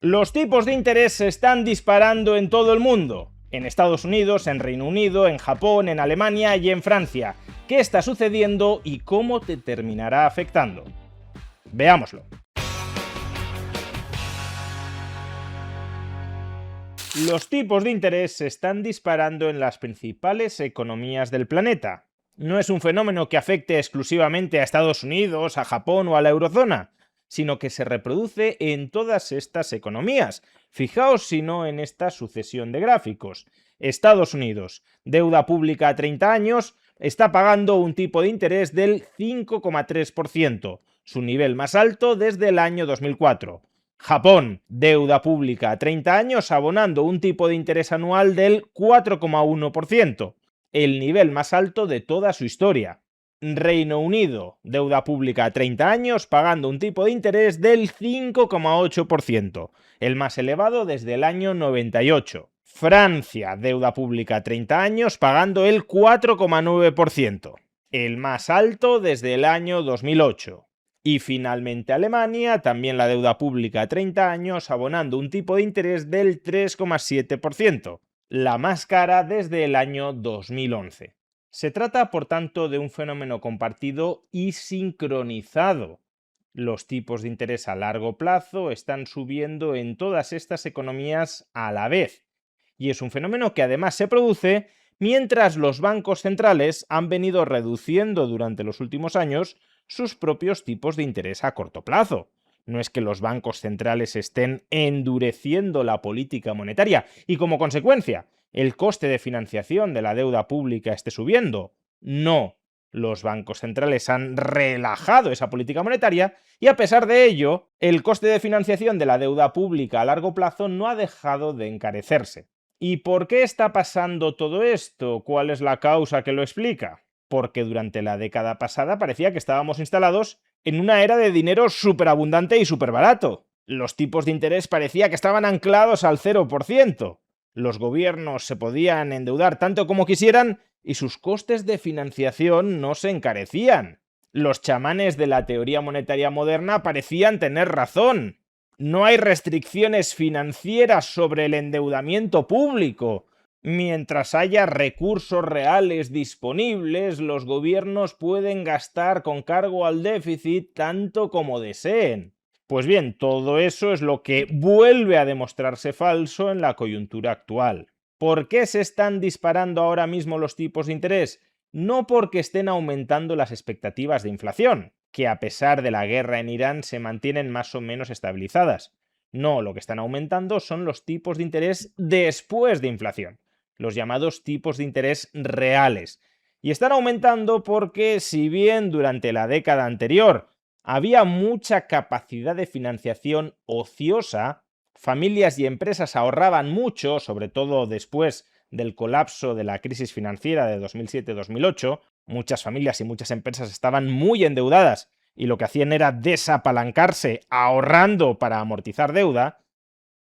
Los tipos de interés se están disparando en todo el mundo. En Estados Unidos, en Reino Unido, en Japón, en Alemania y en Francia. ¿Qué está sucediendo y cómo te terminará afectando? Veámoslo. Los tipos de interés se están disparando en las principales economías del planeta. No es un fenómeno que afecte exclusivamente a Estados Unidos, a Japón o a la eurozona, sino que se reproduce en todas estas economías. Fijaos si no en esta sucesión de gráficos. Estados Unidos, deuda pública a 30 años, está pagando un tipo de interés del 5,3%, su nivel más alto desde el año 2004. Japón, deuda pública a 30 años, abonando un tipo de interés anual del 4,1%, el nivel más alto de toda su historia. Reino Unido, deuda pública a 30 años, pagando un tipo de interés del 5,8%, el más elevado desde el año 98. Francia, deuda pública a 30 años, pagando el 4,9%, el más alto desde el año 2008. Y finalmente Alemania, también la deuda pública a 30 años, abonando un tipo de interés del 3,7%, la más cara desde el año 2011. Se trata, por tanto, de un fenómeno compartido y sincronizado. Los tipos de interés a largo plazo están subiendo en todas estas economías a la vez. Y es un fenómeno que además se produce mientras los bancos centrales han venido reduciendo durante los últimos años sus propios tipos de interés a corto plazo. No es que los bancos centrales estén endureciendo la política monetaria y como consecuencia el coste de financiación de la deuda pública esté subiendo. No, los bancos centrales han relajado esa política monetaria y a pesar de ello, el coste de financiación de la deuda pública a largo plazo no ha dejado de encarecerse. ¿Y por qué está pasando todo esto? ¿Cuál es la causa que lo explica? Porque durante la década pasada parecía que estábamos instalados en una era de dinero superabundante y superbarato. Los tipos de interés parecía que estaban anclados al 0%. Los gobiernos se podían endeudar tanto como quisieran y sus costes de financiación no se encarecían. Los chamanes de la teoría monetaria moderna parecían tener razón. No hay restricciones financieras sobre el endeudamiento público. Mientras haya recursos reales disponibles, los gobiernos pueden gastar con cargo al déficit tanto como deseen. Pues bien, todo eso es lo que vuelve a demostrarse falso en la coyuntura actual. ¿Por qué se están disparando ahora mismo los tipos de interés? No porque estén aumentando las expectativas de inflación, que a pesar de la guerra en Irán se mantienen más o menos estabilizadas. No, lo que están aumentando son los tipos de interés después de inflación, los llamados tipos de interés reales. Y están aumentando porque, si bien durante la década anterior había mucha capacidad de financiación ociosa, familias y empresas ahorraban mucho, sobre todo después del colapso de la crisis financiera de 2007-2008, muchas familias y muchas empresas estaban muy endeudadas y lo que hacían era desapalancarse ahorrando para amortizar deuda.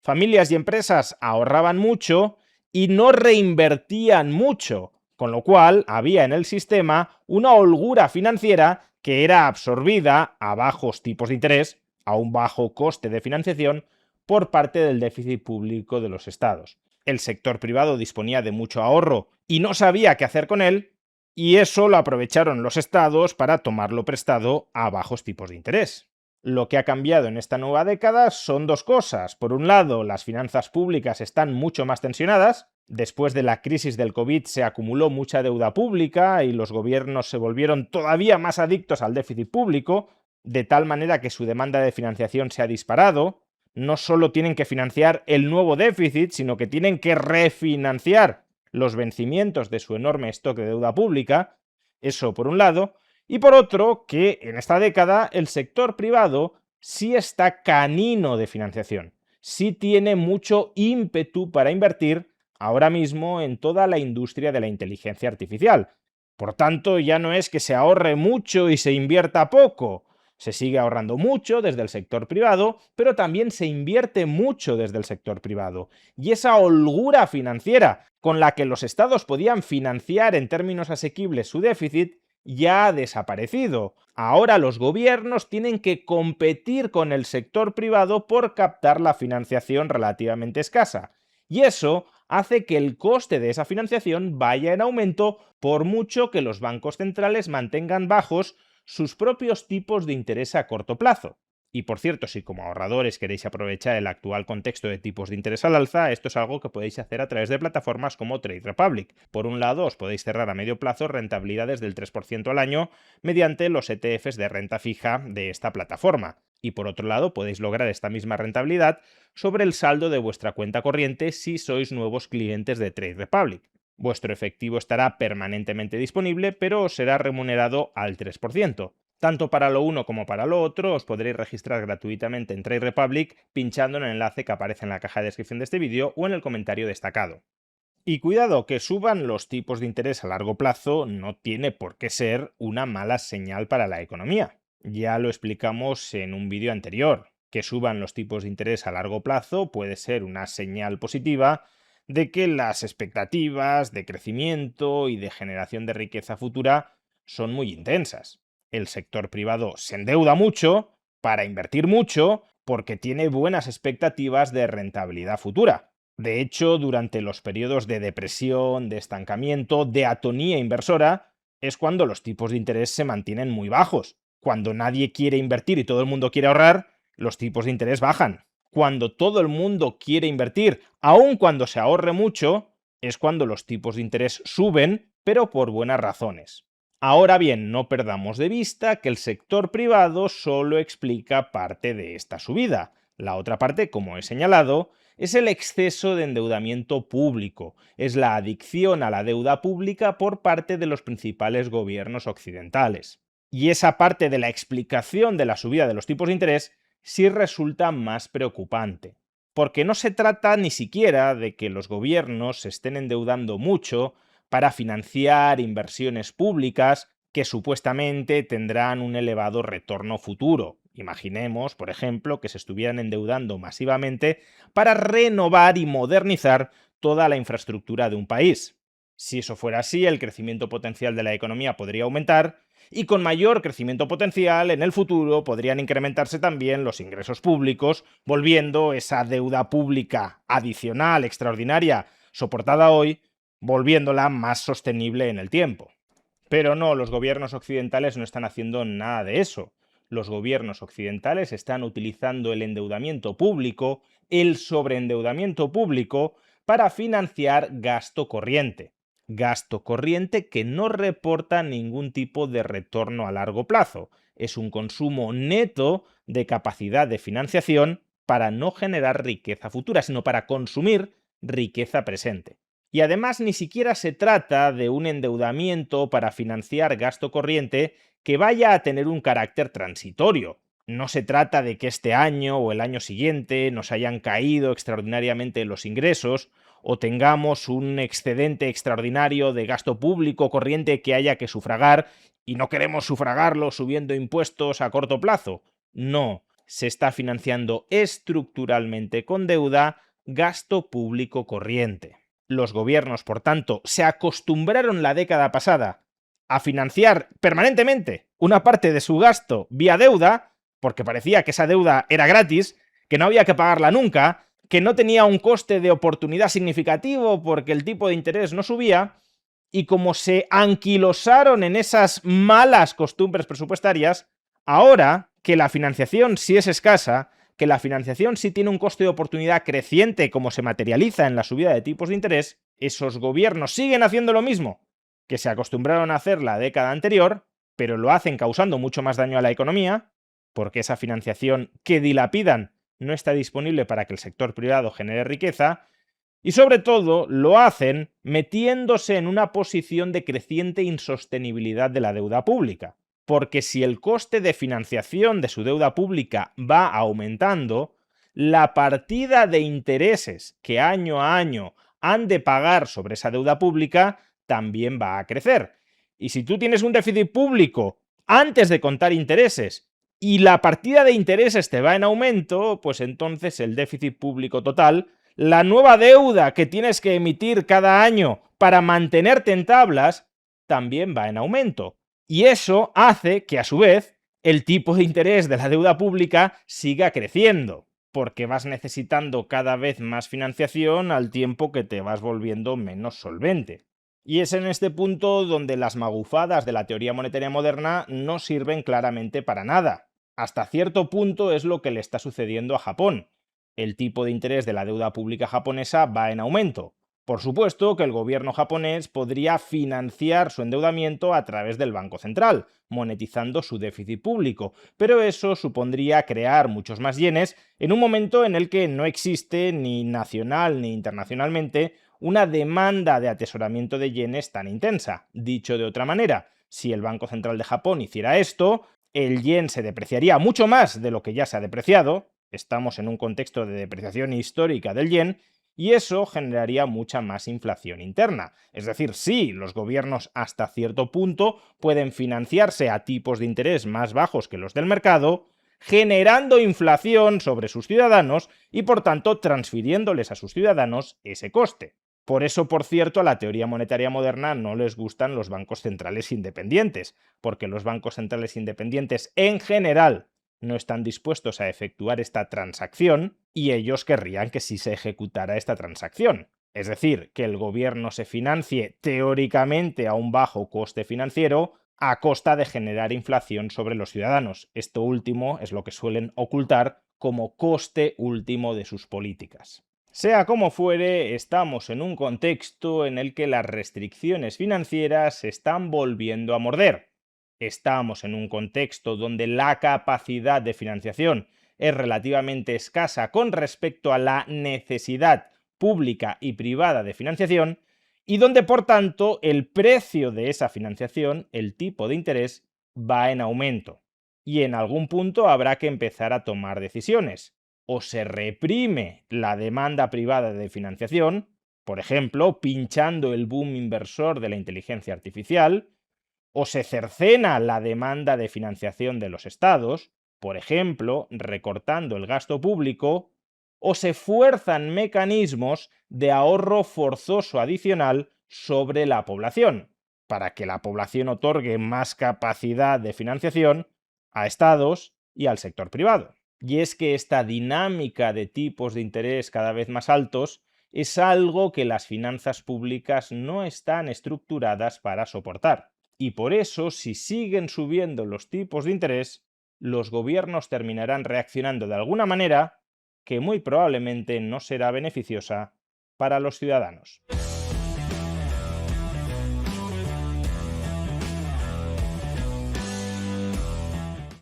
Familias y empresas ahorraban mucho y no reinvertían mucho, con lo cual había en el sistema una holgura financiera que era absorbida a bajos tipos de interés, a un bajo coste de financiación, por parte del déficit público de los estados. El sector privado disponía de mucho ahorro y no sabía qué hacer con él, y eso lo aprovecharon los estados para tomarlo prestado a bajos tipos de interés. Lo que ha cambiado en esta nueva década son dos cosas. Por un lado, las finanzas públicas están mucho más tensionadas. Después de la crisis del COVID se acumuló mucha deuda pública y los gobiernos se volvieron todavía más adictos al déficit público, de tal manera que su demanda de financiación se ha disparado. No solo tienen que financiar el nuevo déficit, sino que tienen que refinanciar los vencimientos de su enorme stock de deuda pública. Eso por un lado. Y por otro, que en esta década el sector privado sí está canino de financiación, sí tiene mucho ímpetu para invertir ahora mismo en toda la industria de la inteligencia artificial. Por tanto, ya no es que se ahorre mucho y se invierta poco. Se sigue ahorrando mucho desde el sector privado, pero también se invierte mucho desde el sector privado. Y esa holgura financiera con la que los estados podían financiar en términos asequibles su déficit ya ha desaparecido. Ahora los gobiernos tienen que competir con el sector privado por captar la financiación relativamente escasa. Y eso hace que el coste de esa financiación vaya en aumento por mucho que los bancos centrales mantengan bajos sus propios tipos de interés a corto plazo. Y por cierto, si como ahorradores queréis aprovechar el actual contexto de tipos de interés al alza, esto es algo que podéis hacer a través de plataformas como Trade Republic. Por un lado, os podéis cerrar a medio plazo rentabilidades del 3% al año mediante los ETFs de renta fija de esta plataforma. Y por otro lado, podéis lograr esta misma rentabilidad sobre el saldo de vuestra cuenta corriente si sois nuevos clientes de Trade Republic. Vuestro efectivo estará permanentemente disponible, pero os será remunerado al 3%. Tanto para lo uno como para lo otro os podréis registrar gratuitamente en Trade Republic pinchando en el enlace que aparece en la caja de descripción de este vídeo o en el comentario destacado. Y cuidado, que suban los tipos de interés a largo plazo no tiene por qué ser una mala señal para la economía. Ya lo explicamos en un vídeo anterior. Que suban los tipos de interés a largo plazo puede ser una señal positiva de que las expectativas de crecimiento y de generación de riqueza futura son muy intensas. El sector privado se endeuda mucho para invertir mucho porque tiene buenas expectativas de rentabilidad futura. De hecho, durante los periodos de depresión, de estancamiento, de atonía inversora, es cuando los tipos de interés se mantienen muy bajos. Cuando nadie quiere invertir y todo el mundo quiere ahorrar, los tipos de interés bajan. Cuando todo el mundo quiere invertir, aun cuando se ahorre mucho, es cuando los tipos de interés suben, pero por buenas razones. Ahora bien, no perdamos de vista que el sector privado solo explica parte de esta subida. La otra parte, como he señalado, es el exceso de endeudamiento público, es la adicción a la deuda pública por parte de los principales gobiernos occidentales. Y esa parte de la explicación de la subida de los tipos de interés sí resulta más preocupante, porque no se trata ni siquiera de que los gobiernos se estén endeudando mucho para financiar inversiones públicas que supuestamente tendrán un elevado retorno futuro. Imaginemos, por ejemplo, que se estuvieran endeudando masivamente para renovar y modernizar toda la infraestructura de un país. Si eso fuera así, el crecimiento potencial de la economía podría aumentar y con mayor crecimiento potencial en el futuro podrían incrementarse también los ingresos públicos, volviendo esa deuda pública adicional, extraordinaria, soportada hoy, volviéndola más sostenible en el tiempo. Pero no, los gobiernos occidentales no están haciendo nada de eso. Los gobiernos occidentales están utilizando el endeudamiento público, el sobreendeudamiento público, para financiar gasto corriente. Gasto corriente que no reporta ningún tipo de retorno a largo plazo. Es un consumo neto de capacidad de financiación para no generar riqueza futura, sino para consumir riqueza presente. Y además ni siquiera se trata de un endeudamiento para financiar gasto corriente que vaya a tener un carácter transitorio. No se trata de que este año o el año siguiente nos hayan caído extraordinariamente los ingresos o tengamos un excedente extraordinario de gasto público corriente que haya que sufragar y no queremos sufragarlo subiendo impuestos a corto plazo. No, se está financiando estructuralmente con deuda gasto público corriente. Los gobiernos, por tanto, se acostumbraron la década pasada a financiar permanentemente una parte de su gasto vía deuda, porque parecía que esa deuda era gratis, que no había que pagarla nunca, que no tenía un coste de oportunidad significativo porque el tipo de interés no subía, y como se anquilosaron en esas malas costumbres presupuestarias, ahora que la financiación sí es escasa, que la financiación sí tiene un coste de oportunidad creciente como se materializa en la subida de tipos de interés, esos gobiernos siguen haciendo lo mismo que se acostumbraron a hacer la década anterior, pero lo hacen causando mucho más daño a la economía, porque esa financiación que dilapidan no está disponible para que el sector privado genere riqueza, y sobre todo lo hacen metiéndose en una posición de creciente insostenibilidad de la deuda pública. Porque si el coste de financiación de su deuda pública va aumentando, la partida de intereses que año a año han de pagar sobre esa deuda pública también va a crecer. Y si tú tienes un déficit público antes de contar intereses y la partida de intereses te va en aumento, pues entonces el déficit público total, la nueva deuda que tienes que emitir cada año para mantenerte en tablas, también va en aumento. Y eso hace que, a su vez, el tipo de interés de la deuda pública siga creciendo, porque vas necesitando cada vez más financiación al tiempo que te vas volviendo menos solvente. Y es en este punto donde las magufadas de la teoría monetaria moderna no sirven claramente para nada. Hasta cierto punto es lo que le está sucediendo a Japón. El tipo de interés de la deuda pública japonesa va en aumento. Por supuesto que el gobierno japonés podría financiar su endeudamiento a través del Banco Central, monetizando su déficit público, pero eso supondría crear muchos más yenes en un momento en el que no existe ni nacional ni internacionalmente una demanda de atesoramiento de yenes tan intensa. Dicho de otra manera, si el Banco Central de Japón hiciera esto, el yen se depreciaría mucho más de lo que ya se ha depreciado, estamos en un contexto de depreciación histórica del yen, y eso generaría mucha más inflación interna. Es decir, sí, los gobiernos hasta cierto punto pueden financiarse a tipos de interés más bajos que los del mercado, generando inflación sobre sus ciudadanos y por tanto transfiriéndoles a sus ciudadanos ese coste. Por eso, por cierto, a la teoría monetaria moderna no les gustan los bancos centrales independientes, porque los bancos centrales independientes en general no están dispuestos a efectuar esta transacción y ellos querrían que sí se ejecutara esta transacción. Es decir, que el gobierno se financie teóricamente a un bajo coste financiero a costa de generar inflación sobre los ciudadanos. Esto último es lo que suelen ocultar como coste último de sus políticas. Sea como fuere, estamos en un contexto en el que las restricciones financieras se están volviendo a morder. Estamos en un contexto donde la capacidad de financiación es relativamente escasa con respecto a la necesidad pública y privada de financiación y donde, por tanto, el precio de esa financiación, el tipo de interés, va en aumento. Y en algún punto habrá que empezar a tomar decisiones. O se reprime la demanda privada de financiación, por ejemplo, pinchando el boom inversor de la inteligencia artificial, o se cercena la demanda de financiación de los estados, por ejemplo, recortando el gasto público, o se fuerzan mecanismos de ahorro forzoso adicional sobre la población, para que la población otorgue más capacidad de financiación a estados y al sector privado. Y es que esta dinámica de tipos de interés cada vez más altos es algo que las finanzas públicas no están estructuradas para soportar. Y por eso, si siguen subiendo los tipos de interés, los gobiernos terminarán reaccionando de alguna manera que muy probablemente no será beneficiosa para los ciudadanos.